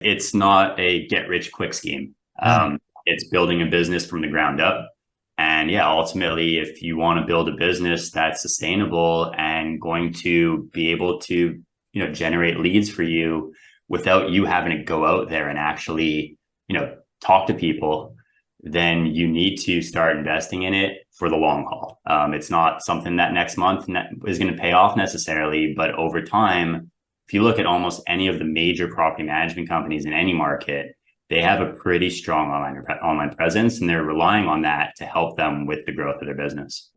It's not a get rich quick scheme. Right. It's building a business from the ground up. And yeah, ultimately, if you want to build a business that's sustainable and going to be able to, generate leads for you without you having to go out there and actually, talk to people, then you need to start investing in it for the long haul. It's not something that next month is going to pay off necessarily, but over time, if you look at almost any of the major property management companies in any market, they have a pretty strong online presence, and they're relying on that to help them with the growth of their business.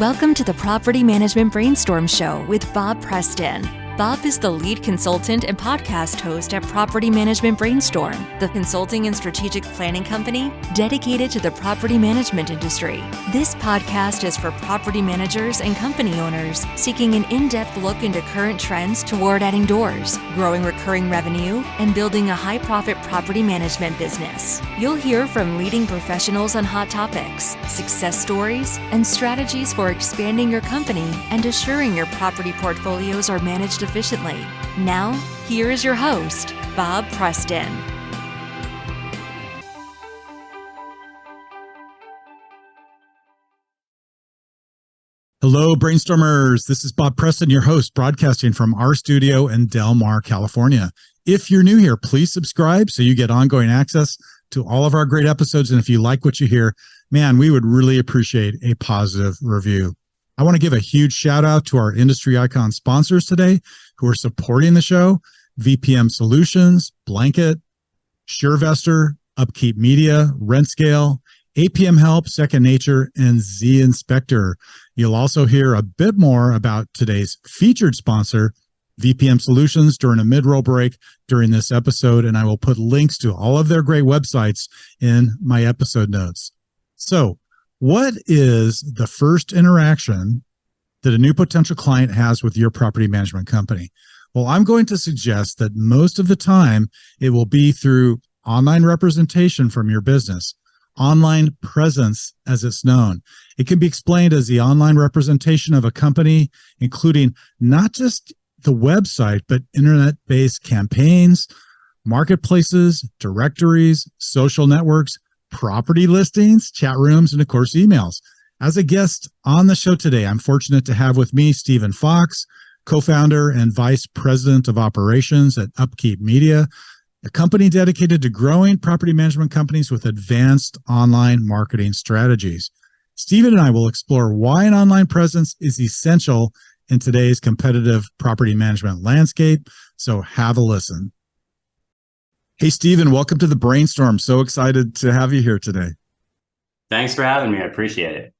Welcome to the Property Management Brainstorm Show with Bob Preston. Bob is the lead consultant and podcast host at Property Management Brainstorm, the consulting and strategic planning company dedicated to the property management industry. This podcast is for property managers and company owners seeking an in-depth look into current trends toward adding doors, growing recurring revenue, and building a high-profit property management business. You'll hear from leading professionals on hot topics, success stories, and strategies for expanding your company and assuring your property portfolios are managed efficiently. Now, here is your host, Bob Preston. Hello, brainstormers. This is Bob Preston, your host, broadcasting from our studio in Del Mar, California. If you're new here, please subscribe so you get ongoing access to all of our great episodes. And if you like what you hear, man, we would really appreciate a positive review. I want to give a huge shout out to our industry icon sponsors today who are supporting the show: VPM Solutions, Blanket, SureVestor, Upkeep Media, RentScale, APM Help, Second Nature, and Z Inspector. You'll also hear a bit more about today's featured sponsor, VPM Solutions, during a mid-roll break during this episode, and I will put links to all of their great websites in my episode notes. So, what is the first interaction that a new potential client has with your property management company? Well, I'm going to suggest that most of the time it will be through online representation from your business, online presence as it's known. It can be explained as the online representation of a company, including not just the website, but internet-based campaigns, marketplaces, directories, social networks, property listings, chat rooms, and of course, emails. As a guest on the show today, I'm fortunate to have with me Stephen Fox, co-founder and vice president of operations at Upkeep Media, a company dedicated to growing property management companies with advanced online marketing strategies. Stephen and I will explore why an online presence is essential in today's competitive property management landscape. So have a listen. Hey, Stephen, welcome to the Brainstorm. So excited to have you here today. Thanks for having me. I appreciate it.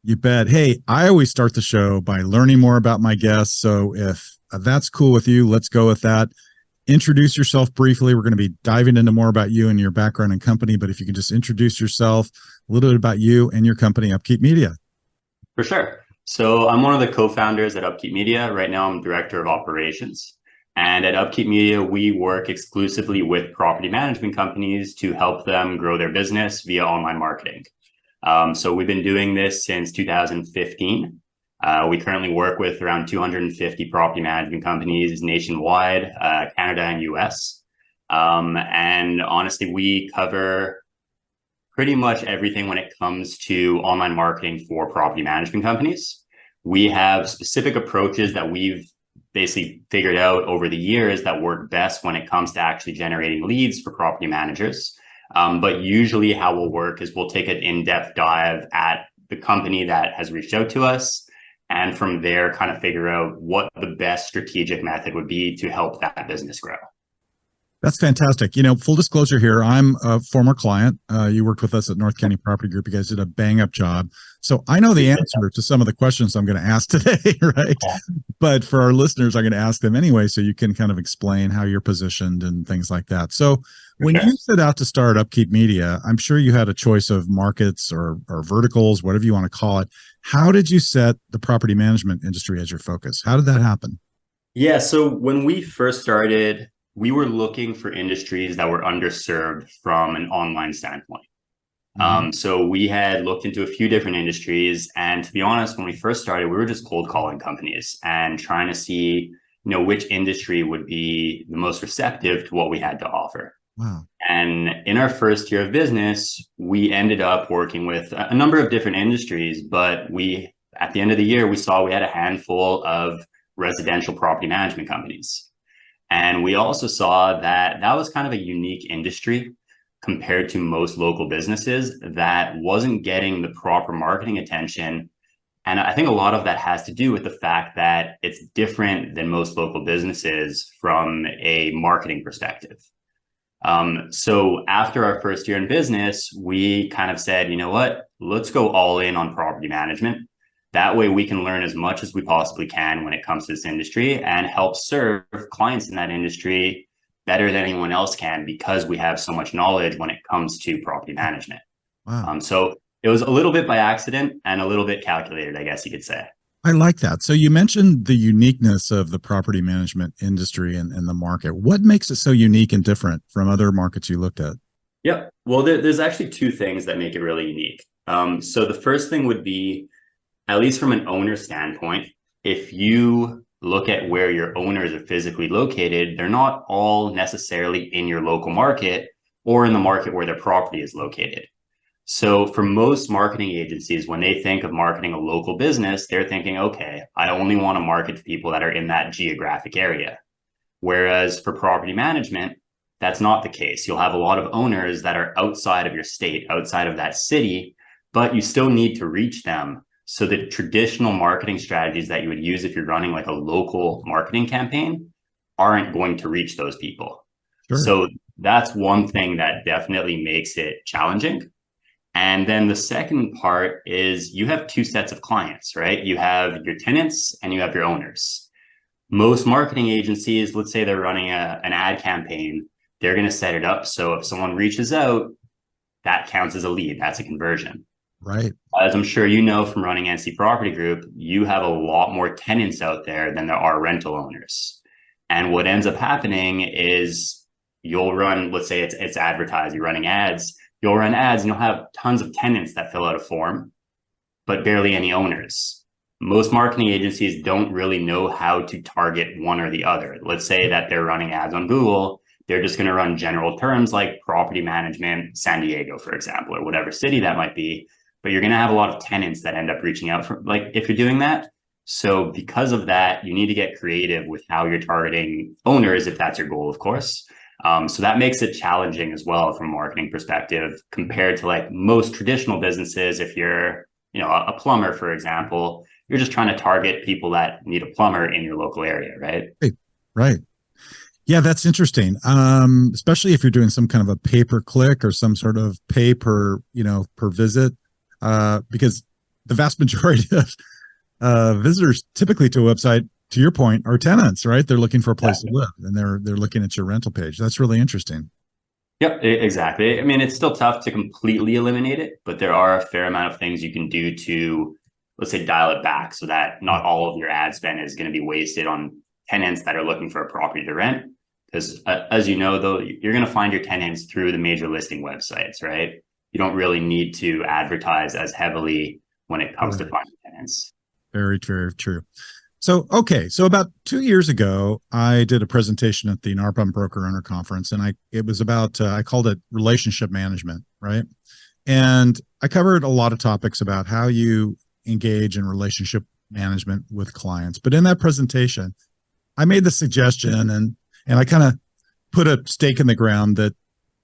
You bet. Hey, I always start the show by learning more about my guests. So if that's cool with you, let's go with that. Introduce yourself briefly. We're going to be diving into more about you and your background and company, but if you can just introduce yourself, a little bit about you and your company, Upkeep Media. For sure. So I'm one of the co-founders at Upkeep Media. Right now, I'm director of operations. And at Upkeep Media, we work exclusively with property management companies to help them grow their business via online marketing. So we've been doing this since 2015. We currently work with around 250 property management companies nationwide, Canada and US. And honestly, we cover pretty much everything when it comes to online marketing for property management companies. We have specific approaches that we've basically figured out over the years that work best when it comes to actually generating leads for property managers. But usually how we'll work is we'll take an in-depth dive at the company that has reached out to us, and from there kind of figure out what the best strategic method would be to help that business grow. That's fantastic. Full disclosure here, I'm a former client. You worked with us at North County Property Group. You guys did a bang up job. So I know the answer to some of the questions I'm going to ask today, right? Yeah. But for our listeners, I'm going to ask them anyway, so you can kind of explain how you're positioned and things like that. So when you set out to start Upkeep Media, I'm sure you had a choice of markets or verticals, whatever you want to call it. How did you set the property management industry as your focus? How did that happen? Yeah, so when we first started, we were looking for industries that were underserved from an online standpoint. So we had looked into a few different industries, and to be honest, when we first started, we were just cold calling companies and trying to see, which industry would be the most receptive to what we had to offer. Wow. And in our first year of business, we ended up working with a number of different industries, but at the end of the year, we saw we had a handful of residential property management companies. And we also saw that was kind of a unique industry compared to most local businesses that wasn't getting the proper marketing attention. And I think a lot of that has to do with the fact that it's different than most local businesses from a marketing perspective. So after our first year in business, we kind of said, you know what, let's go all in on property management. That way we can learn as much as we possibly can when it comes to this industry and help serve clients in that industry better than anyone else can, because we have so much knowledge when it comes to property management. Wow. So it was a little bit by accident and a little bit calculated, I guess you could say. I like that. So you mentioned the uniqueness of the property management industry and the market. What makes it so unique and different from other markets you looked at? Yep. Well, there's actually two things that make it really unique. So the first thing would be, at least from an owner standpoint, if you look at where your owners are physically located, they're not all necessarily in your local market or in the market where their property is located. So for most marketing agencies, when they think of marketing a local business, they're thinking, okay, I only want to market to people that are in that geographic area. Whereas for property management, that's not the case. You'll have a lot of owners that are outside of your state, outside of that city, but you still need to reach them. So the traditional marketing strategies that you would use if you're running like a local marketing campaign aren't going to reach those people. Sure. So that's one thing that definitely makes it challenging. And then the second part is you have two sets of clients, right? You have your tenants and you have your owners. Most marketing agencies, let's say they're running an ad campaign, they're going to set it up so if someone reaches out, that counts as a lead. That's a conversion. Right. As I'm sure you know from running NC Property Group, you have a lot more tenants out there than there are rental owners. And what ends up happening is you'll run, let's say it's advertised, you're running ads, you'll run ads and you'll have tons of tenants that fill out a form, but barely any owners. Most marketing agencies don't really know how to target one or the other. Let's say that they're running ads on Google. They're just going to run general terms like property management, San Diego, for example, or whatever city that might be. But you're going to have a lot of tenants that end up reaching out for, like, if you're doing that. So because of that, you need to get creative with how you're targeting owners, if that's your goal, of course. So that makes it challenging as well from a marketing perspective compared to like most traditional businesses. If you're, a plumber, for example, you're just trying to target people that need a plumber in your local area, right? Right. Yeah, that's interesting. Especially if you're doing some kind of a pay-per-click or some sort of pay per visit. Because the vast majority of visitors typically to a website, to your point, are tenants, right? They're looking for a place to live, and they're looking at your rental page. That's really interesting. Yep, exactly. I mean, it's still tough to completely eliminate it, but there are a fair amount of things you can do to, let's say, dial it back so that not all of your ad spend is going to be wasted on tenants that are looking for a property to rent. Because as you know, though, you're going to find your tenants through the major listing websites, right? You don't really need to advertise as heavily when it comes to finding tenants. Very true. So about 2 years ago, I did a presentation at the NARPM Broker Owner Conference, and it was about, I called it relationship management, right? And I covered a lot of topics about how you engage in relationship management with clients. But in that presentation, I made the suggestion, and I kind of put a stake in the ground that,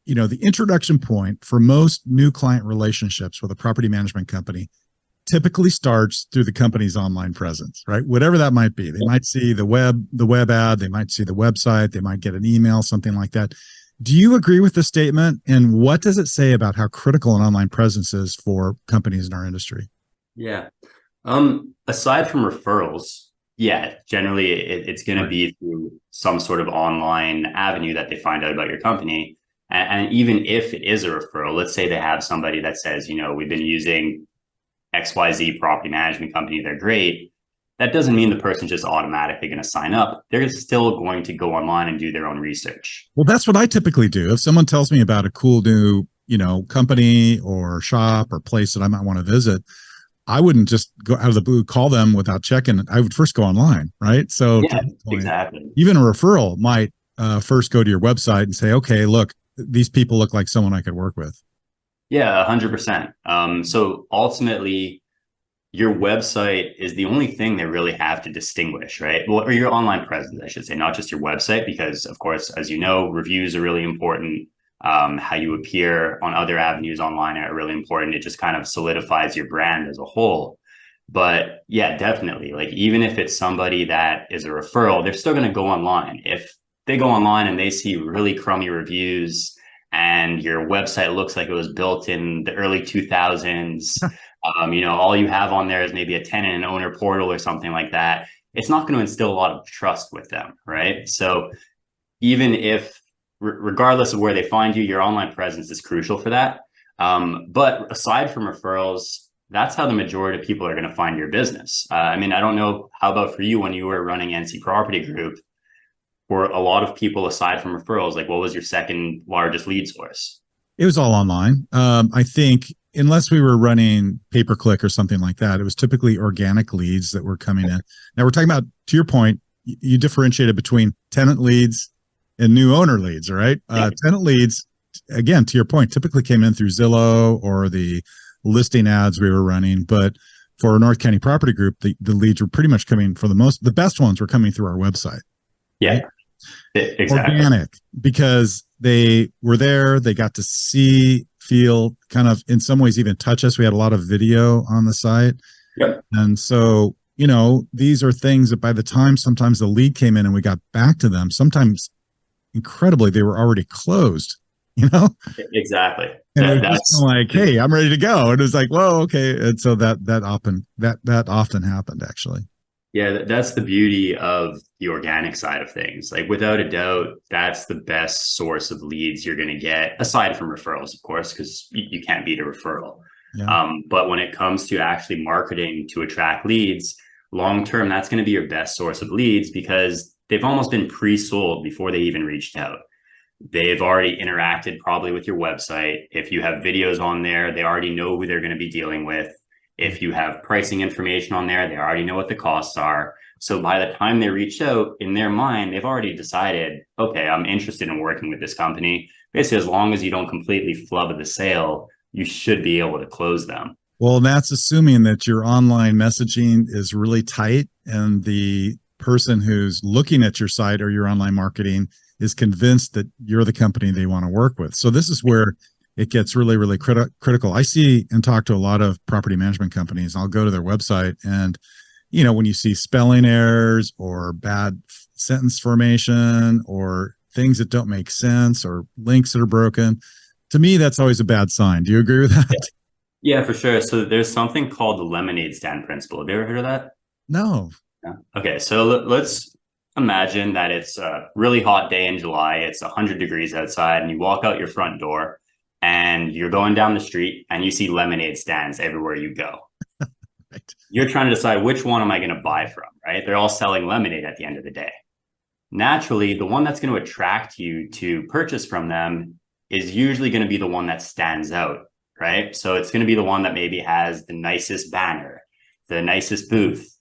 the introduction point for most new client relationships with a property management company typically starts through the company's online presence, right? Whatever that might be. They might see the web ad, they might see the website, they might get an email, something like that. Do you agree with this statement? And what does it say about how critical an online presence is for companies in our industry? Yeah. Aside from referrals, generally it's going to be through some sort of online avenue that they find out about your company. And even if it is a referral, let's say they have somebody that says, we've been using XYZ property management company, they're great. that doesn't mean the person's just automatically going to sign up. They're still going to go online and do their own research. Well, that's what I typically do. If someone tells me about a cool new, company or shop or place that I might want to visit, I wouldn't just go out of the blue, call them without checking. I would first go online, right? So yeah, exactly. Even a referral might first go to your website and say, okay, look, these people look like someone I could work with. Yeah, 100%. So ultimately, your website is the only thing they really have to distinguish, right? Well, or your online presence, I should say, not just your website, because of course, as you know, reviews are really important. How you appear on other avenues online are really important. It just kind of solidifies your brand as a whole. But yeah, definitely. Like, even if it's somebody that is a referral, they're still going to go online. If they go online and they see really crummy reviews and your website looks like it was built in the early 2000s, all you have on there is maybe a tenant and owner portal or something like that, it's not going to instill a lot of trust with them, right? So even if, regardless of where they find you, your online presence is crucial for that. But aside from referrals, that's how the majority of people are going to find your business. I don't know, how about for you when you were running NC Property Group? Were a lot of people, aside from referrals, like, what was your second largest lead source? It was all online. I think unless we were running pay-per-click or something like that, it was typically organic leads that were coming in. Now we're talking about, to your point, you differentiated between tenant leads and new owner leads, right? Yeah. Tenant leads, again, to your point, typically came in through Zillow or the listing ads we were running. But for North County Property Group, the leads were pretty much coming, for the best ones were coming through our website. Yeah, right? Exactly. Organic, because they were there, they got to see, feel, kind of in some ways even touch us. We had a lot of video on the site. Yep. And so, these are things that by the time sometimes the lead came in and we got back to them, sometimes incredibly, they were already closed, Exactly. And it was just like, hey, I'm ready to go. And it was like, whoa, okay. And so that often happened, actually. Yeah, that's the beauty of the organic side of things. Like, without a doubt, that's the best source of leads you're going to get, aside from referrals, of course, because you can't beat a referral. Yeah. But when it comes to actually marketing to attract leads, long term, that's going to be your best source of leads, because they've almost been pre-sold before they even reached out. They've already interacted probably with your website. If you have videos on there, they already know who they're going to be dealing with. If you have pricing information on there, they already know what the costs are. So by the time they reach out, in their mind, they've already decided, okay, I'm interested in working with this company. Basically, as long as you don't completely flub the sale, you should be able to close them. Well, that's assuming that your online messaging is really tight and the person who's looking at your site or your online marketing is convinced that you're the company they want to work with. So this is where it gets really, really critical. I see and talk to a lot of property management companies. I'll go to their website and, when you see spelling errors or bad sentence formation or things that don't make sense or links that are broken, to me, that's always a bad sign. Do you agree with that? Yeah, for sure. So there's something called the lemonade stand principle. Have you ever heard of that? No. Okay, so let's imagine that it's a really hot day in July. It's 100 degrees outside, and you walk out your front door and you're going down the street and you see lemonade stands everywhere you go. Right. You're trying to decide, which one am I going to buy from, right? They're all selling lemonade at the end of the day. Naturally, the one that's going to attract you to purchase from them is usually going to be the one that stands out, right? So it's going to be the one that maybe has the nicest banner, the nicest booth,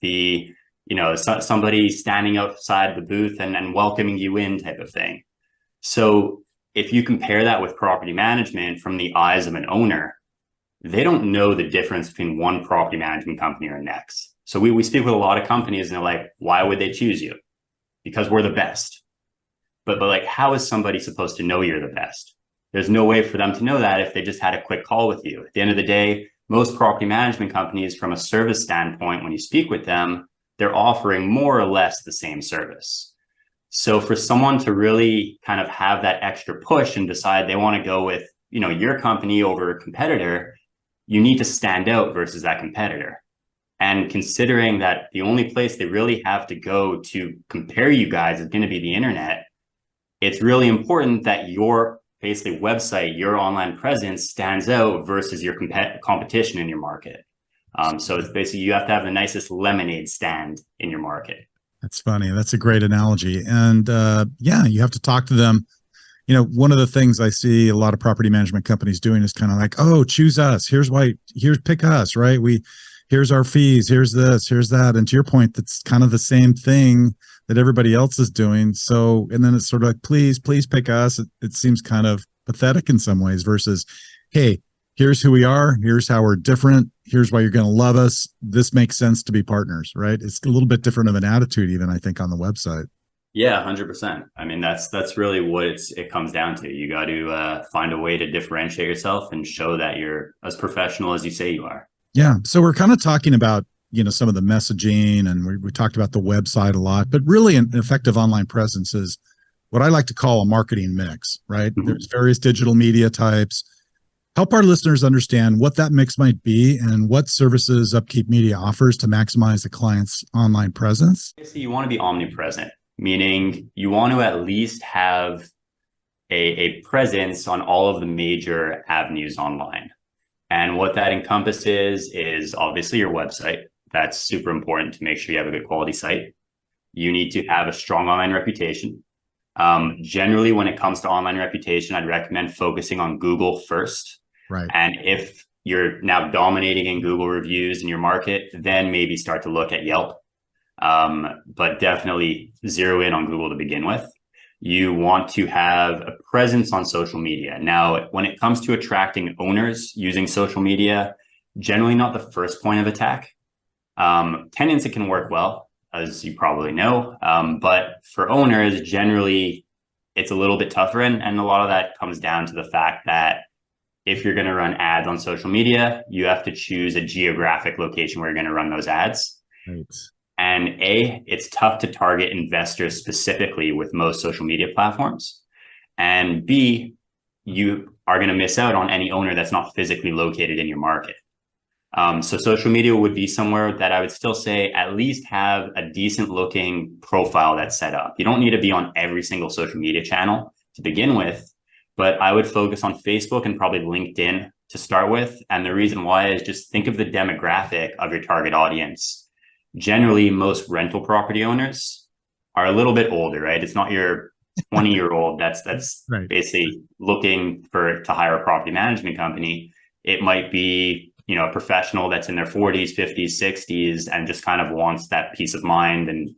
somebody standing outside the booth and welcoming you in type of thing. So if you compare that with property management from the eyes of an owner, they don't know the difference between one property management company or next. So we speak with a lot of companies and they're like, why would they choose you? Because we're the best. But like, how is somebody supposed to know you're the best? There's no way for them to know that if they just had a quick call with you. At the end of the day, most property management companies, from a service standpoint, when you speak with them, they're offering more or less the same service. So for someone to really kind of have that extra push and decide they want to go with, your company over a competitor, you need to stand out versus that competitor. And considering that the only place they really have to go to compare you guys is going to be the internet, it's really important that your basically website, your online presence stands out versus your competition in your market. So it's basically you have to have the nicest lemonade stand in your market. That's funny. That's a great analogy. And yeah, you have to talk to them. One of the things I see a lot of property management companies doing is kind of like, oh, choose us. Here's pick us, right? Here's our fees. Here's this, here's that. And to your point, that's kind of the same thing that everybody else is doing. So, and then it's sort of like, please pick us. It seems kind of pathetic in some ways versus, hey, here's who we are. Here's how we're different. Here's why you're going to love us. This makes sense to be partners, right? It's a little bit different of an attitude, even I think, on the website. Yeah, 100%. I mean, that's really what it comes down to. You got to find a way to differentiate yourself and show that you're as professional as you say you are. Yeah. So we're kind of talking about, some of the messaging, and we talked about the website a lot, but really an effective online presence is what I like to call a marketing mix, right? Mm-hmm. There's various digital media types. Help our listeners understand what that mix might be and what services Upkeep Media offers to maximize the client's online presence. So you want to be omnipresent, meaning you want to at least have a presence on all of the major avenues online. And what that encompasses is obviously your website. That's super important to make sure you have a good quality site. You need to have a strong online reputation. Generally, when it comes to online reputation, I'd recommend focusing on Google first. Right. And if you're now dominating in Google reviews in your market, then maybe start to look at Yelp. But definitely zero in on Google to begin with. You want to have a presence on social media. Now, when it comes to attracting owners using social media, generally not the first point of attack. Tenants, it can work well, as you probably know. But for owners, generally, it's a little bit tougher. And a lot of that comes down to the fact that if you're going to run ads on social media, you have to choose a geographic location where you're going to run those ads. Right. And it's tough to target investors specifically with most social media platforms. And B, you are going to miss out on any owner that's not physically located in your market. So social media would be somewhere that I would still say at least have a decent looking profile that's set up. You don't need to be on every single social media channel to begin with, but I would focus on Facebook and probably LinkedIn to start with. And the reason why is just think of the demographic of your target audience. Generally, most rental property owners are a little bit older, right? It's not your 20-year-old that's right. Basically looking to hire a property management company. It might be, a professional that's in their 40s, 50s, 60s, and just kind of wants that peace of mind and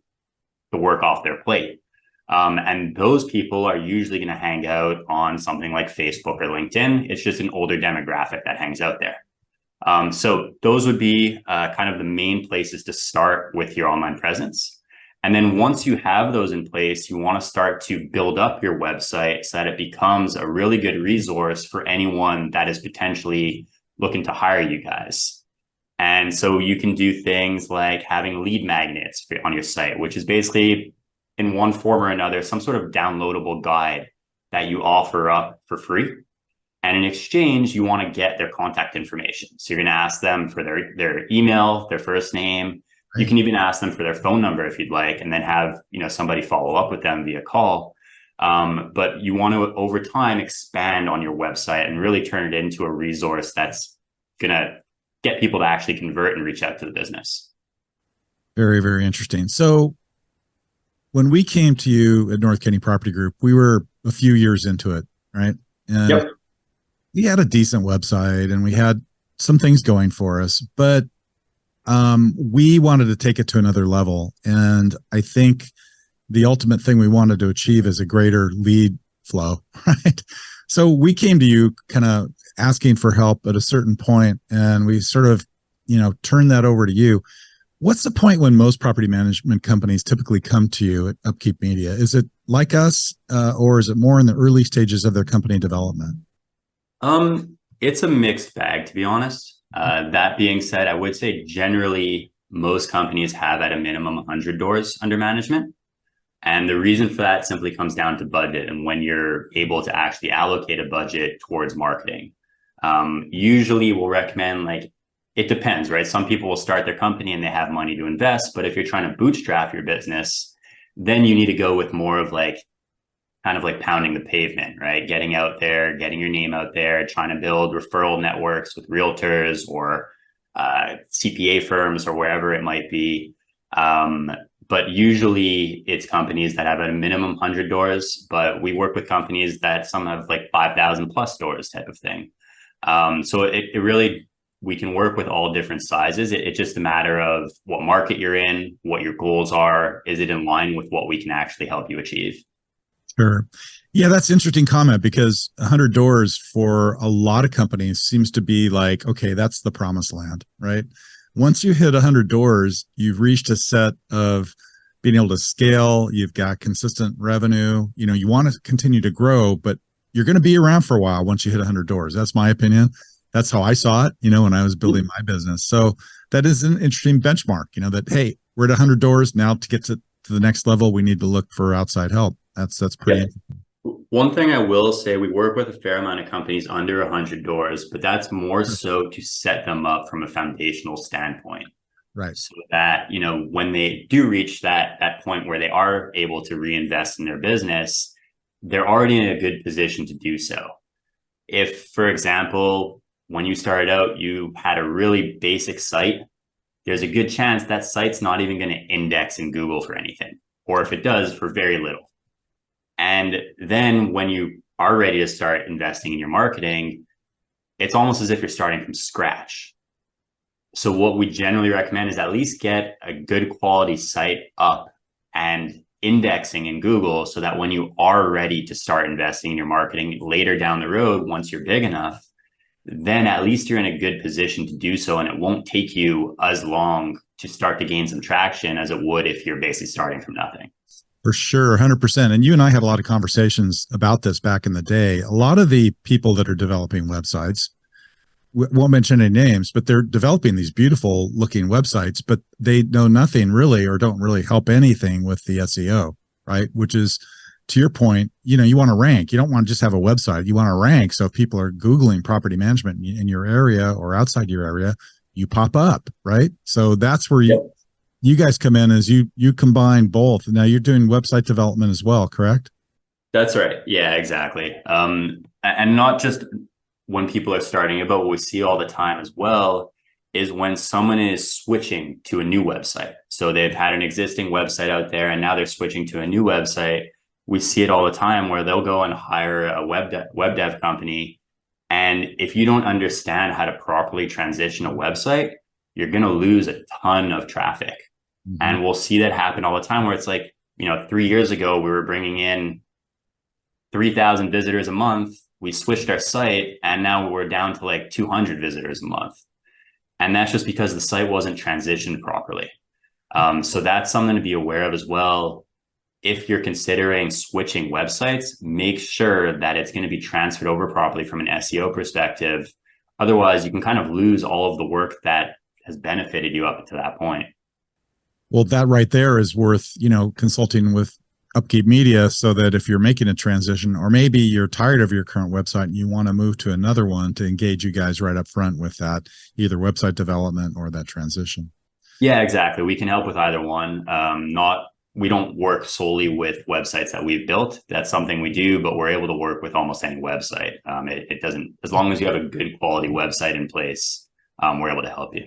the work off their plate. And those people are usually going to hang out on something like Facebook or LinkedIn. It's just an older demographic that hangs out there. So those would be kind of the main places to start with your online presence. And then once you have those in place, you want to start to build up your website so that it becomes a really good resource for anyone that is potentially looking to hire you guys. And so you can do things like having lead magnets on your site, which is basically in one form or another, some sort of downloadable guide that you offer up for free. And in exchange, you want to get their contact information. So you're going to ask them for their email, their first name. Right. You can even ask them for their phone number if you'd like, and then have somebody follow up with them via call. But you want to, over time, expand on your website and really turn it into a resource that's going to get people to actually convert and reach out to the business. Very, very interesting. So when we came to you at North County Property Group, we were a few years into it, right? And yep. We had a decent website and we had some things going for us, but we wanted to take it to another level. And I think the ultimate thing we wanted to achieve is a greater lead flow, right? So we came to you kind of asking for help at a certain point, and we sort of, turned that over to you. What's the point when most property management companies typically come to you at Upkeep Media? Is it like us, or is it more in the early stages of their company development? It's a mixed bag, to be honest. That being said, I would say generally most companies have at a minimum 100 doors under management. And the reason for that simply comes down to budget and when you're able to actually allocate a budget towards marketing. Usually we'll recommend, it depends, right? Some people will start their company and they have money to invest, but if you're trying to bootstrap your business, then you need to go with more of kind of pounding the pavement, right? Getting out there, getting your name out there, trying to build referral networks with realtors or CPA firms or wherever it might be. But usually it's companies that have a minimum 100 doors, but we work with companies that some have like 5,000 plus doors type of thing. So it really, we can work with all different sizes. It's just a matter of what market you're in, what your goals are. Is it in line with what we can actually help you achieve? Sure. Yeah, that's an interesting comment because 100 doors for a lot of companies seems to be like, okay, that's the promised land, right? Once you hit 100 doors, you've reached a set of being able to scale. You've got consistent revenue. You want to continue to grow, but you're going to be around for a while once you hit 100 doors. That's my opinion. That's how I saw it, when I was building my business. So that is an interesting benchmark, that, hey, we're at 100 doors now. To get to the next level, we need to look for outside help. That's pretty. Yeah. One thing I will say, we work with a fair amount of companies under 100 doors, but that's more so to set them up from a foundational standpoint. Right. So that, when they do reach that point where they are able to reinvest in their business, they're already in a good position to do so. If, for example, when you started out, you had a really basic site, there's a good chance that site's not even going to index in Google for anything, or if it does, for very little. And then when you are ready to start investing in your marketing, it's almost as if you're starting from scratch. So what we generally recommend is at least get a good quality site up and indexing in Google so that when you are ready to start investing in your marketing later down the road, once you're big enough, then at least you're in a good position to do so. And it won't take you as long to start to gain some traction as it would if you're basically starting from nothing. For sure, 100%. And you and I had a lot of conversations about this back in the day. A lot of the people that are developing websites, won't mention any names, but they're developing these beautiful looking websites, but they know nothing really or don't really help anything with the SEO, right? Which is, to your point, you want to rank. You don't want to just have a website. You want to rank. So if people are Googling property management in your area or outside your area, you pop up, right? So that's where you guys come in, as you combine both. Now you're doing website development as well, correct? That's right. Yeah, exactly. And not just when people are starting about, what we see all the time as well is when someone is switching to a new website. So they've had an existing website out there and now they're switching to a new website. We see it all the time where they'll go and hire a web dev company. And if you don't understand how to properly transition a website, you're going to lose a ton of traffic. Mm-hmm. And we'll see that happen all the time where it's like, 3 years ago, we were bringing in 3,000 visitors a month. We switched our site and now we're down to like 200 visitors a month. And that's just because the site wasn't transitioned properly. So that's something to be aware of as well. If you're considering switching websites, make sure that it's going to be transferred over properly from an SEO perspective. Otherwise, you can kind of lose all of the work that has benefited you up to that point. Well, that right there is worth, consulting with Upkeep Media, so that if you're making a transition, or maybe you're tired of your current website and you want to move to another one, to engage you guys right up front with that, either website development or that transition. Yeah, exactly. We can help with either one. We don't work solely with websites that we've built. That's something we do, but we're able to work with almost any website. It doesn't, as long as you have a good quality website in place, we're able to help you.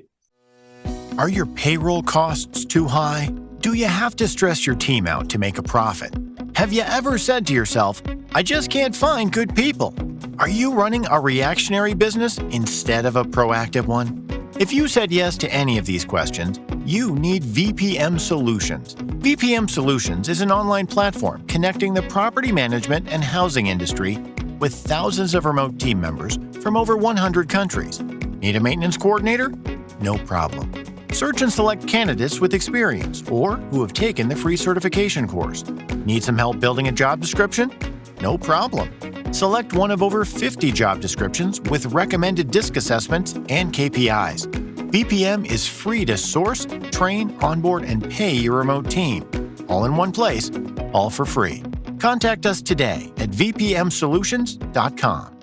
Are your payroll costs too high? Do you have to stress your team out to make a profit? Have you ever said to yourself, I just can't find good people? Are you running a reactionary business instead of a proactive one? If you said yes to any of these questions, you need VPM Solutions. VPM Solutions is an online platform connecting the property management and housing industry with thousands of remote team members from over 100 countries. Need a maintenance coordinator? No problem. Search and select candidates with experience or who have taken the free certification course. Need some help building a job description? No problem. Select one of over 50 job descriptions with recommended disc assessments and KPIs. VPM is free to source, train, onboard, and pay your remote team. All in one place, all for free. Contact us today at vpmsolutions.com.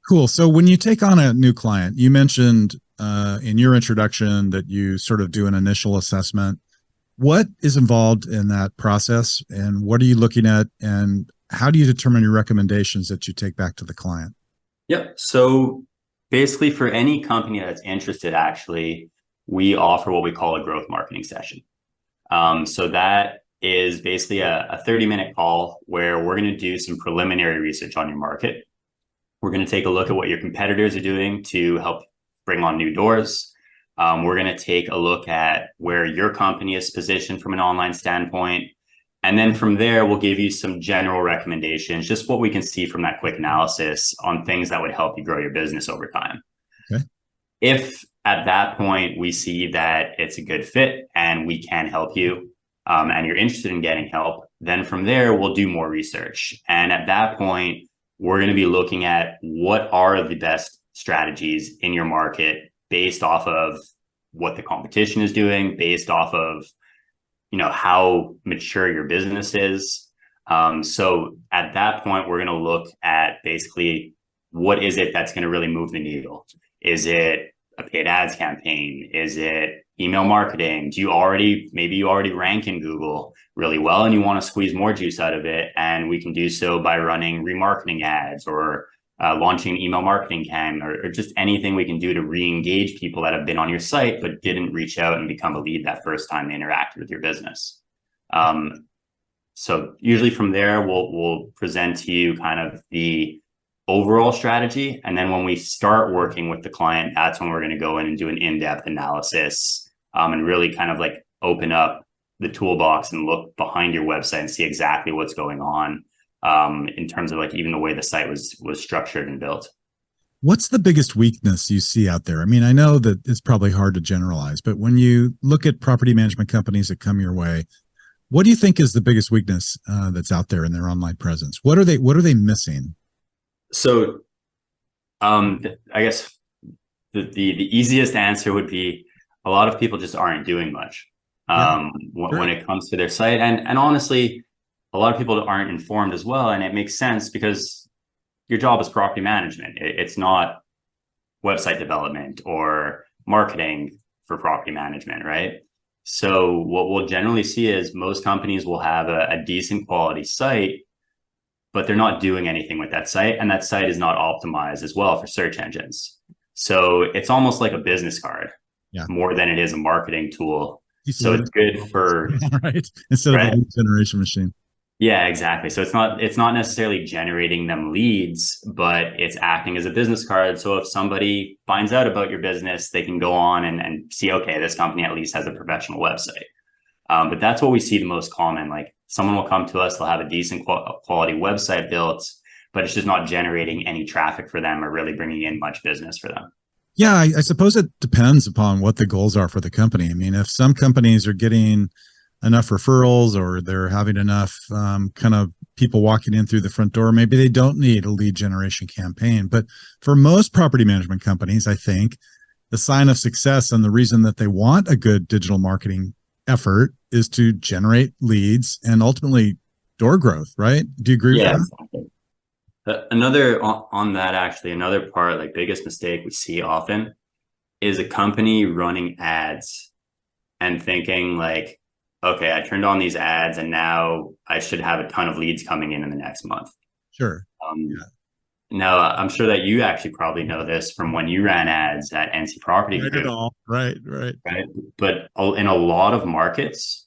Cool. So when you take on a new client, you mentioned in your introduction that you sort of do an initial assessment. What is involved in that process, and what are you looking at, and how do you determine your recommendations that you take back to the client? Yep. So Basically, for any company that's interested, actually, we offer what we call a growth marketing session. So that is basically a 30-minute call where we're going to do some preliminary research on your market. We're going to take a look at what your competitors are doing to help bring on new doors. We're going to take a look at where your company is positioned from an online standpoint. And then from there, we'll give you some general recommendations, just what we can see from that quick analysis on things that would help you grow your business over time. Okay. If at that point we see that it's a good fit and we can help you, and you're interested in getting help, then from there, we'll do more research. And at that point, we're going to be looking at what are the best strategies in your market based off of what the competition is doing, based off of how mature your business is. So at that point, we're going to look at basically what is it that's going to really move the needle? Is it a paid ads campaign? Is it email marketing? Maybe you already rank in Google really well and you want to squeeze more juice out of it. And we can do so by running remarketing ads or launching an email marketing campaign or just anything we can do to re-engage people that have been on your site but didn't reach out and become a lead that first time they interacted with your business. So usually from there, we'll present to you kind of the overall strategy. And then when we start working with the client, that's when we're going to go in and do an in-depth analysis and really kind of like open up the toolbox and look behind your website and see exactly what's going on in terms of like even the way the site was structured and built. What's the biggest weakness you see out there? I mean, I know that it's probably hard to generalize, but when you look at property management companies that come your way, what do you think is the biggest weakness that's out there in their online presence? What are they missing? So, I guess the easiest answer would be a lot of people just aren't doing much when it comes to their site. And honestly, a lot of people aren't informed as well. And it makes sense because your job is property management. It's not website development or marketing for property management, right? So what we'll generally see is most companies will have a decent quality site, but they're not doing anything with that site. And that site is not optimized as well for search engines. So it's almost like a business card more than it is a marketing tool. So it's good for right instead of a lead generation machine. Yeah, exactly. So it's not necessarily generating them leads, but it's acting as a business card. So if somebody finds out about your business, they can go on and see, okay, this company at least has a professional website. But that's what we see the most common. Like someone will come to us, they'll have a decent quality website built, but it's just not generating any traffic for them or really bringing in much business for them. Yeah, I suppose it depends upon what the goals are for the company. I mean, if some companies are getting enough referrals or they're having enough kind of people walking in through the front door, maybe they don't need a lead generation campaign. But for most property management companies, I think the sign of success and the reason that they want a good digital marketing effort is to generate leads and ultimately door growth, right? Do you agree with that? Exactly. Another on that, actually, another part, like biggest mistake we see often is a company running ads and thinking like, okay, I turned on these ads and now I should have a ton of leads coming in the next month. Sure. Now, I'm sure that you actually probably know this from when you ran ads at NC Property Group. Right at all. Right. But in a lot of markets,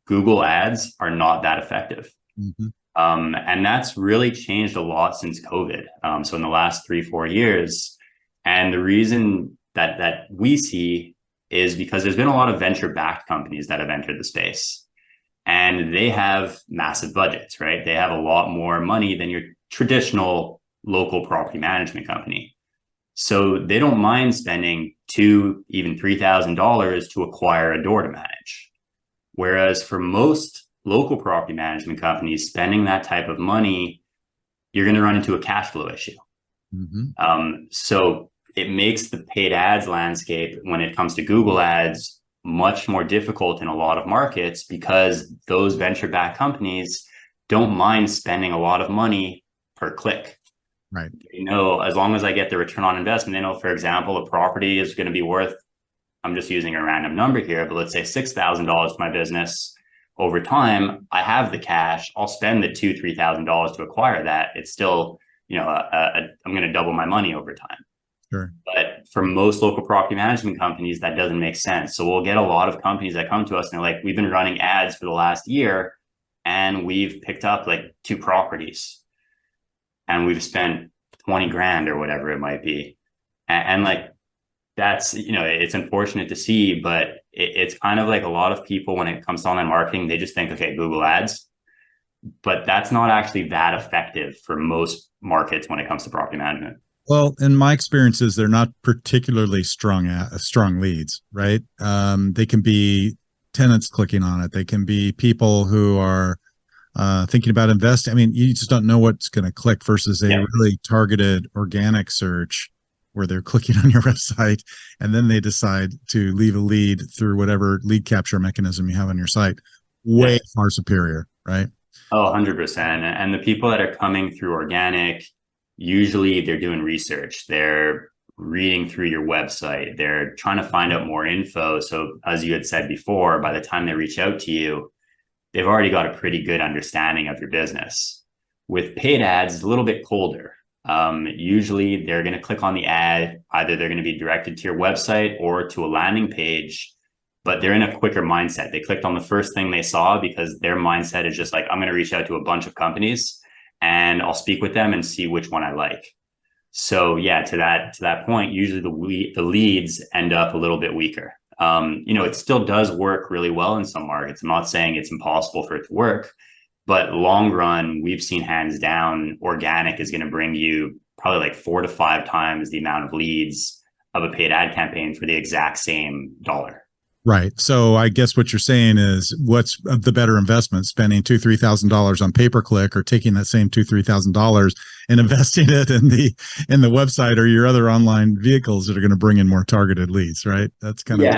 Google ads are not that effective. Mm-hmm. And that's really changed a lot since COVID. So in the last 3-4 years, and the reason that we see is because there's been a lot of venture-backed companies that have entered the space, and they have massive budgets, right? They have a lot more money than your traditional local property management company. So they don't mind spending $2,000, even $3,000 to acquire a door to manage. Whereas for most local property management companies spending that type of money, you're going to run into a cash flow issue. Mm-hmm. So it makes the paid ads landscape when it comes to Google ads much more difficult in a lot of markets because those venture-backed companies don't mind spending a lot of money per click. Right. As long as I get the return on investment, for example, a property is going to be worth, I'm just using a random number here, but let's say $6,000 to my business. Over time, I have the cash. I'll spend the $2,000-$3,000 to acquire that. It's still, I'm going to double my money over time. Sure. But for most local property management companies, that doesn't make sense. So we'll get a lot of companies that come to us and they're like, we've been running ads for the last year and we've picked up like 2 properties and we've spent 20 grand or whatever it might be. And like, that's, it's unfortunate to see, but it's kind of like a lot of people, when it comes to online marketing, they just think, okay, Google ads, but that's not actually that effective for most markets when it comes to property management. Well, in my experiences, they're not particularly strong leads, right? They can be tenants clicking on it. They can be people who are thinking about investing. I mean, you just don't know what's going to click versus a really targeted organic search where they're clicking on your website and then they decide to leave a lead through whatever lead capture mechanism you have on your site. Way far superior, right? Oh, 100%. And the people that are coming through organic, usually they're doing research. They're reading through your website. They're trying to find out more info. So as you had said before, by the time they reach out to you, they've already got a pretty good understanding of your business. With paid ads, it's a little bit colder. Usually they're going to click on the ad. Either they're going to be directed to your website or to a landing page, but they're in a quicker mindset. They clicked on the first thing they saw because their mindset is just like, I'm going to reach out to a bunch of companies and I'll speak with them and see which one I like. So yeah, to that point, usually the leads end up a little bit weaker. It still does work really well in some markets. I'm not saying it's impossible for it to work, but long run, we've seen hands down, organic is going to bring you probably like 4 to 5 times the amount of leads of a paid ad campaign for the exact same dollar. Right. So I guess what you're saying is, what's the better investment, spending $2,000-$3,000 on pay-per-click or taking that same $2,000-$3,000 and investing it in the website or your other online vehicles that are going to bring in more targeted leads, right? That's kind of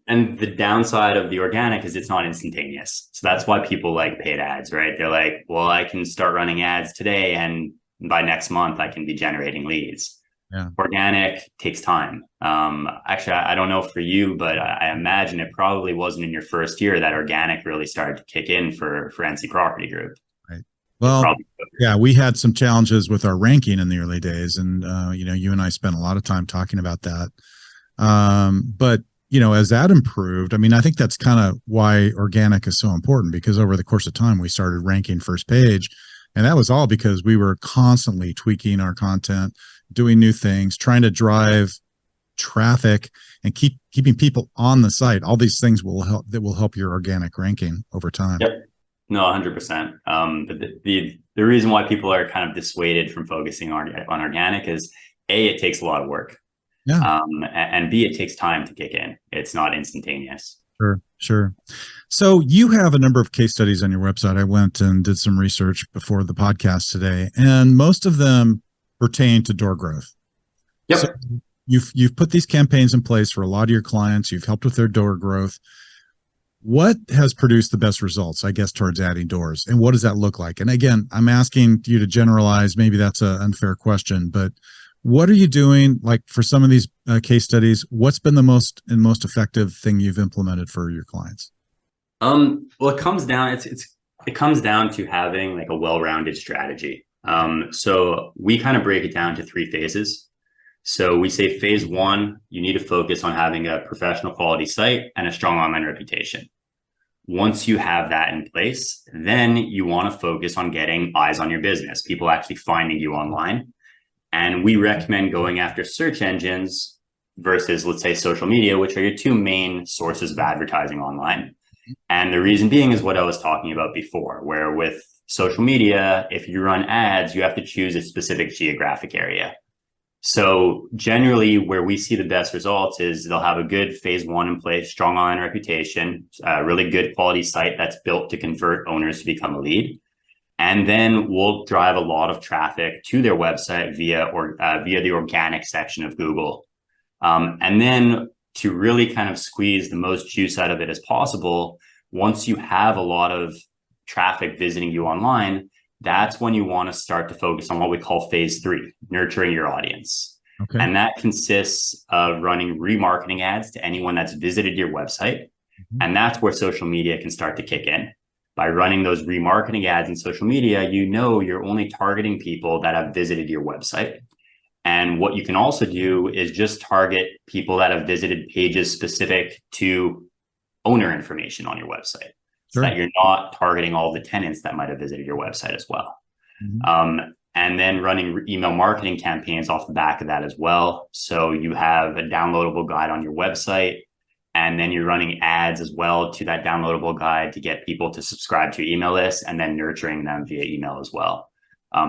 and the downside of the organic is it's not instantaneous. So that's why people like paid ads, right? They're like, well, I can start running ads today and by next month I can be generating leads. Yeah. Organic takes time. Actually, I don't know for you, but I imagine it probably wasn't in your first year that organic really started to kick in for NC Property Group. Right. Well, yeah, we had some challenges with our ranking in the early days, and you and I spent a lot of time talking about that. But as that improved, I mean, I think that's kind of why organic is so important, because over the course of time, we started ranking first page, and that was all because we were constantly tweaking our content, doing new things, trying to drive traffic and keeping people on the site. All these things will help your organic ranking over time. Yep. No, 100%. But the reason why people are kind of dissuaded from focusing on organic is A, it takes a lot of work. Yeah. And B, it takes time to kick in. It's not instantaneous. Sure. So you have a number of case studies on your website. I went and did some research before the podcast today, and most of them pertain to door growth. Yep. So you've put these campaigns in place for a lot of your clients. You've helped with their door growth. What has produced the best results, I guess, towards adding doors, and what does that look like? And again, I'm asking you to generalize. Maybe that's an unfair question, but what are you doing? Like for some of these case studies, what's been the most effective thing you've implemented for your clients? Well, it comes down to having like a well-rounded strategy. So we kind of break it down to 3 phases. So we say phase 1, you need to focus on having a professional quality site and a strong online reputation. Once you have that in place, then you want to focus on getting eyes on your business, people actually finding you online. And we recommend going after search engines versus, let's say, social media, which are your 2 main sources of advertising online. And the reason being is what I was talking about before, where with social media, if you run ads, you have to choose a specific geographic area. So generally where we see the best results is they'll have a good phase 1 in place, strong online reputation, a really good quality site that's built to convert owners to become a lead. And then we'll drive a lot of traffic to their website via the organic section of Google. And then to really kind of squeeze the most juice out of it as possible, once you have a lot of traffic visiting you online, that's when you want to start to focus on what we call phase 3, nurturing your audience. Okay. And that consists of running remarketing ads to anyone that's visited your website. Mm-hmm. And that's where social media can start to kick in. By running those remarketing ads in social media, you're only targeting people that have visited your website. And what you can also do is just target people that have visited pages specific to owner information on your website, so that you're not targeting all the tenants that might have visited your website as well. And then running email marketing campaigns off the back of that as well. So you have a downloadable guide on your website, and then you're running ads as well to that downloadable guide to get people to subscribe to your email list, and then nurturing them via email as well.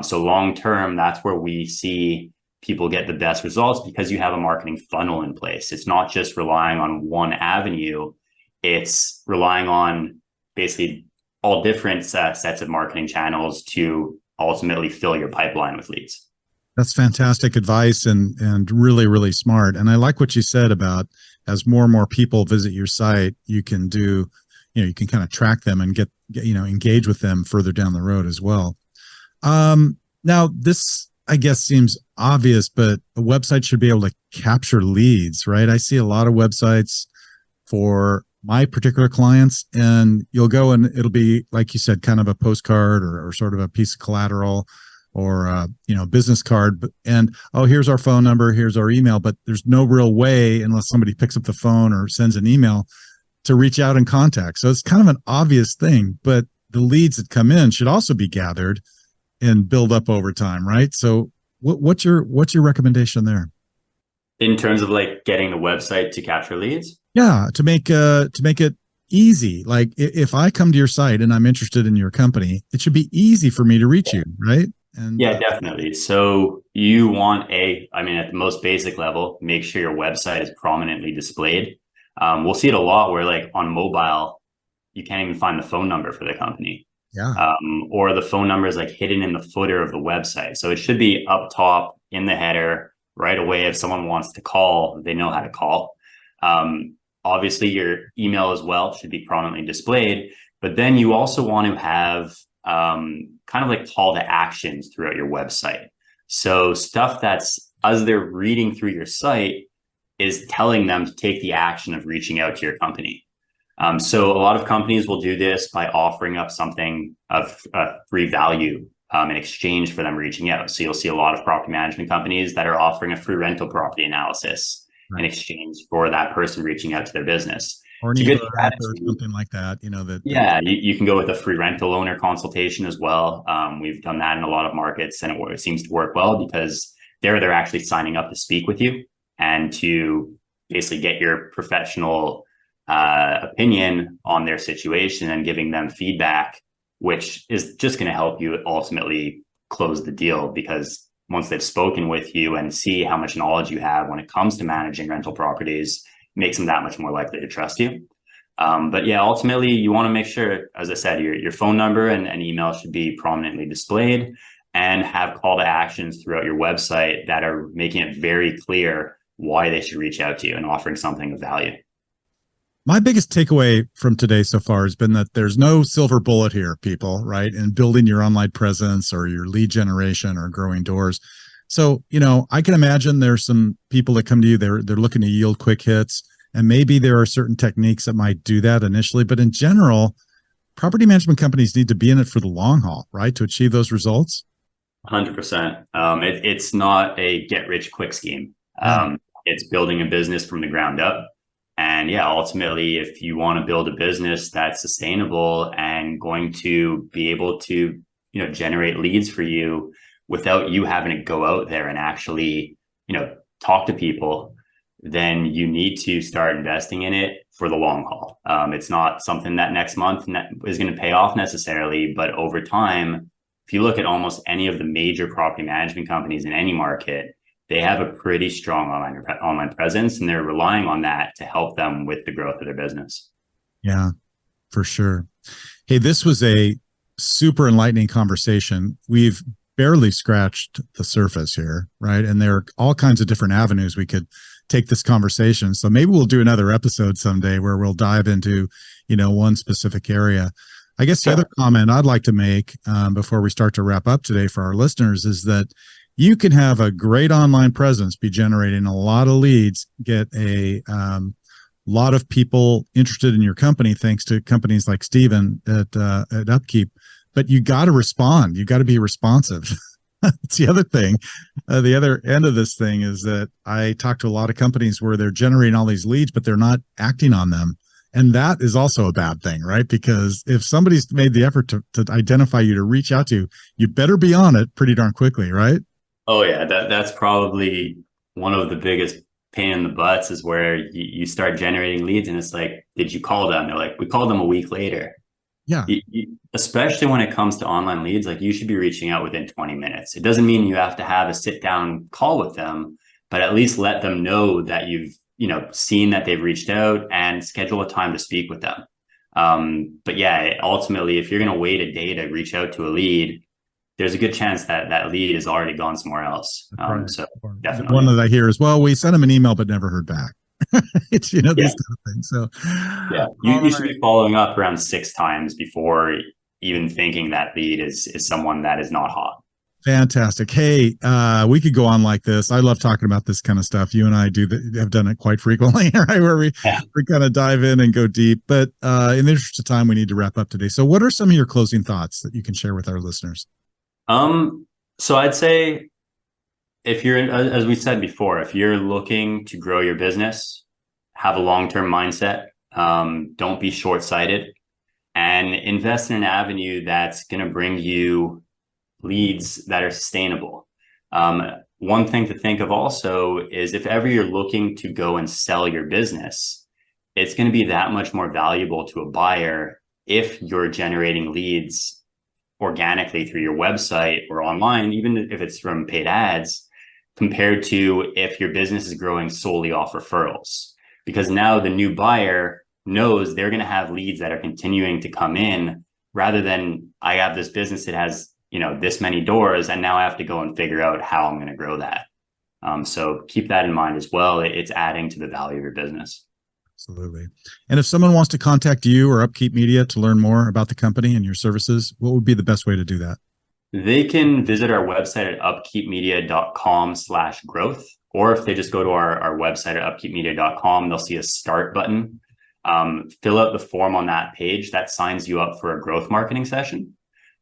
So long term, that's where we see people get the best results, because you have a marketing funnel in place. It's not just relying on one avenue. It's relying on basically all different sets of marketing channels to ultimately fill your pipeline with leads. That's fantastic advice, and really, really smart. And I like what you said about, as more and more people visit your site, you can do, you can kind of track them and get engage with them further down the road as well. Now this, I guess, seems obvious, but a website should be able to capture leads, right? I see a lot of websites for my particular clients, and you'll go and it'll be, like you said, kind of a postcard or sort of a piece of collateral, or business card, and here's our phone number, here's our email, but there's no real way, unless somebody picks up the phone or sends an email, to reach out and contact. So it's kind of an obvious thing, but the leads that come in should also be gathered and build up over time, right? So what's your recommendation there in terms of like getting the website to capture leads? Yeah, to make it easy. Like if I come to your site and I'm interested in your company, it should be easy for me to reach you, right? And yeah, definitely. So you want at the most basic level, make sure your website is prominently displayed. We'll see it a lot where, like, on mobile, you can't even find the phone number for the company. Yeah. Or the phone number is like hidden in the footer of the website. So it should be up top in the header right away. If someone wants to call, they know how to call. Obviously your email as well should be prominently displayed, but then you also want to have kind of like call to actions throughout your website. So stuff that's, as they're reading through your site, is telling them to take the action of reaching out to your company. So a lot of companies will do this by offering up something of free value in exchange for them reaching out. So you'll see a lot of property management companies that are offering a free rental property analysis in exchange for that person reaching out to their business. Or something like that, you can go with a free rental owner consultation as well. We've done that in a lot of markets, and it seems to work well, because they're actually signing up to speak with you and to basically get your professional opinion on their situation and giving them feedback, which is just going to help you ultimately close the deal, because once they've spoken with you and see how much knowledge you have when it comes to managing rental properties, makes them that much more likely to trust you. But yeah, ultimately you want to make sure, as I said, your phone number and email should be prominently displayed, and have call to actions throughout your website that are making it very clear why they should reach out to you and offering something of value. My biggest takeaway from today so far has been that there's no silver bullet here, people, right? In building your online presence or your lead generation or growing doors. So, I can imagine there's some people that come to you, they're looking to yield quick hits, and maybe there are certain techniques that might do that initially. But in general, property management companies need to be in it for the long haul, right? To achieve those results. 100%. It's not a get rich quick scheme. It's building a business from the ground up. And yeah, ultimately, if you want to build a business that's sustainable and going to be able to, generate leads for you without you having to go out there and actually, talk to people, then you need to start investing in it for the long haul. It's not something that next month is going to pay off necessarily, but over time, if you look at almost any of the major property management companies in any market, they have a pretty strong online presence, and they're relying on that to help them with the growth of their business. Yeah, for sure. Hey, this was a super enlightening conversation. We've barely scratched the surface here, right? And there are all kinds of different avenues we could take this conversation. So maybe we'll do another episode someday where we'll dive into, one specific area. I guess the other comment I'd like to make before we start to wrap up today for our listeners is that you can have a great online presence, be generating a lot of leads, get a lot of people interested in your company, thanks to companies like Steven at Upkeep. But you got to respond. You got to be responsive. It's the other thing. The other end of this thing is that I talk to a lot of companies where they're generating all these leads, but they're not acting on them. And that is also a bad thing, right? Because if somebody's made the effort to identify you, to reach out to you, you better be on it pretty darn quickly, right? Oh yeah, that's probably one of the biggest pain in the butts is where you start generating leads and it's like, did you call them? They're like, we called them a week later. Yeah. Especially when it comes to online leads, like you should be reaching out within 20 minutes. It doesn't mean you have to have a sit down call with them, but at least let them know that you've, seen that they've reached out and schedule a time to speak with them. But yeah, ultimately, if you're going to wait a day to reach out to a lead, there's a good chance that that lead has already gone somewhere else. Right. So definitely. One that I hear is, well, we sent them an email, but never heard back. It's, these kind of things. So yeah, you should be following up around 6 times before even thinking that lead is someone that is not hot. Fantastic. Hey, we could go on like this. I love talking about this kind of stuff. You and I have done it quite frequently, right? Where we kind of dive in and go deep. But in the interest of time, we need to wrap up today. So what are some of your closing thoughts that you can share with our listeners? So I'd say if you're, as we said before, if you're looking to grow your business, have a long-term mindset, don't be short-sighted, and invest in an avenue that's going to bring you leads that are sustainable. One thing to think of also is if ever you're looking to go and sell your business, it's going to be that much more valuable to a buyer if you're generating leads organically through your website or online, even if it's from paid ads, compared to if your business is growing solely off referrals. Because now the new buyer knows they're going to have leads that are continuing to come in rather than I have this business that has this many doors, and now I have to go and figure out how I'm going to grow that. So keep that in mind as well. It's adding to the value of your business. Absolutely. And if someone wants to contact you or Upkeep Media to learn more about the company and your services, what would be the best way to do that? They can visit our website at upkeepmedia.com/growth, or if they just go to our website at upkeepmedia.com, they'll see a start button. Fill out the form on that page that signs you up for a growth marketing session.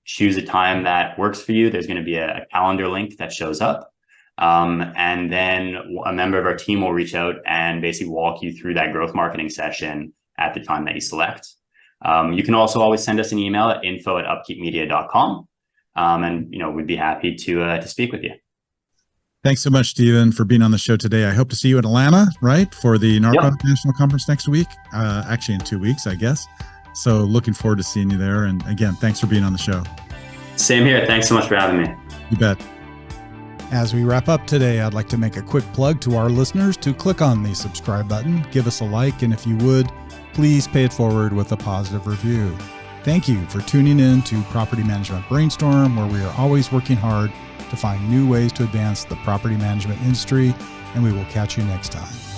Choose a time that works for you. There's going to be a calendar link that shows up. And then a member of our team will reach out and basically walk you through that growth marketing session at the time that you select. You can also always send us an email at info@upkeepmedia.com. And we'd be happy to speak with you. Thanks so much, Stephen, for being on the show today. I hope to see you in Atlanta, right, for the NARPA National Conference next week. Actually, in 2 weeks, I guess. So looking forward to seeing you there. And again, thanks for being on the show. Same here. Thanks so much for having me. You bet. As we wrap up today, I'd like to make a quick plug to our listeners to click on the subscribe button, give us a like, and if you would, please pay it forward with a positive review. Thank you for tuning in to Property Management Brainstorm, where we are always working hard to find new ways to advance the property management industry, and we will catch you next time.